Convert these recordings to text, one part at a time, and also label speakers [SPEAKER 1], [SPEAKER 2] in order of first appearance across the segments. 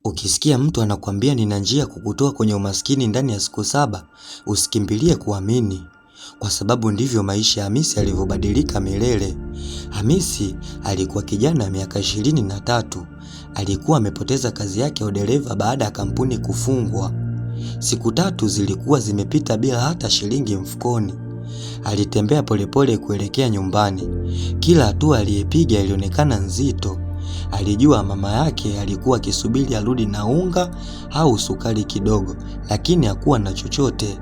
[SPEAKER 1] Ukisikia mtu anakuambia nina njia kukutoa kwenye umaskini ndani ya siku 7, usikimbilie kuamini. Kwa sababu ndivyo maisha ya Hamisi yalivyobadilika milele. Hamisi alikuwa kijana wa miaka 23. Alikuwa amepoteza kazi yake ya udereva baada ya kampuni kufungwa. Siku 3 zilikuwa zimepita bila hata shilingi mfukoni. Alitembea polepole kuelekea nyumbani. Kila hatua aliyepiga ilionekana nzito. Alijua mama yake alikuwa akisubiri arudi na unga au sukari kidogo, lakini hakuwa na chochote.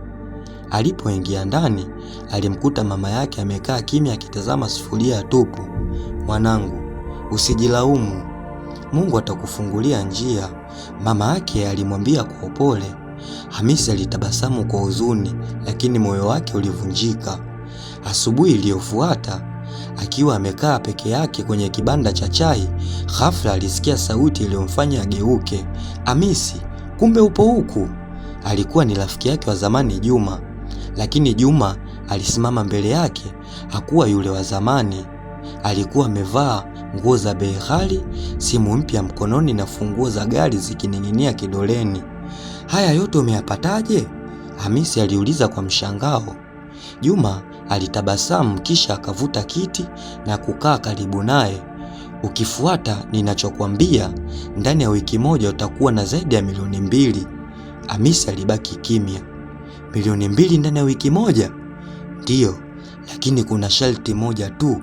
[SPEAKER 1] Alipoingia ndani, alimkuta mama yake amekaa kimya akitazama sufuria tupu. "Mwanangu, usijilaumu. Mungu atakufungulia njia," mama yake alimwambia kwa upole. Hamisi alitabasamu kwa huzuni, lakini moyo wake ulivunjika. Asubuhi iliyofuata, akiwa amekaa peke yake kwenye kibanda cha chai, ghafla alisikia sauti iliyomfanya ageuke. "Hamisi, kumbe upo huku?" Alikuwa ni rafiki yake wa zamani Juma, lakini Juma alisimama mbele yake hakuwa yule wa zamani. Alikuwa amevaa nguo za bei ghali, simu mpya mkononi na funguo za gari zikining'inia kidoleni. "Haya yote umeyapataje?" Hamisi aliuliza kwa mshangao. Juma alitabasamu kisha akavuta kiti na kukaa karibu naye. "Ukifuata ninachokwambia, ndani ya wiki moja utakuwa na zaidi ya milioni 2. Hamisi alibaki kimya. "Milioni 2 ndani ya wiki moja?" "Ndiyo, lakini kuna sharti moja tu,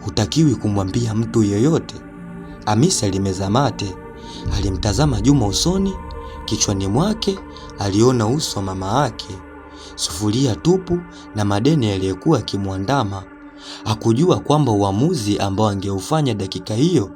[SPEAKER 1] hutakiwi kumwambia mtu yeyote." Hamisi alimeza mate. Alimtazama Juma usoni. Kichwani mwake aliona uso wa mama yake, sufuria tupu na madeni yaliyokuwa yakimwandama. Hakujua kwamba uamuzi ambao angeufanya dakika hiyo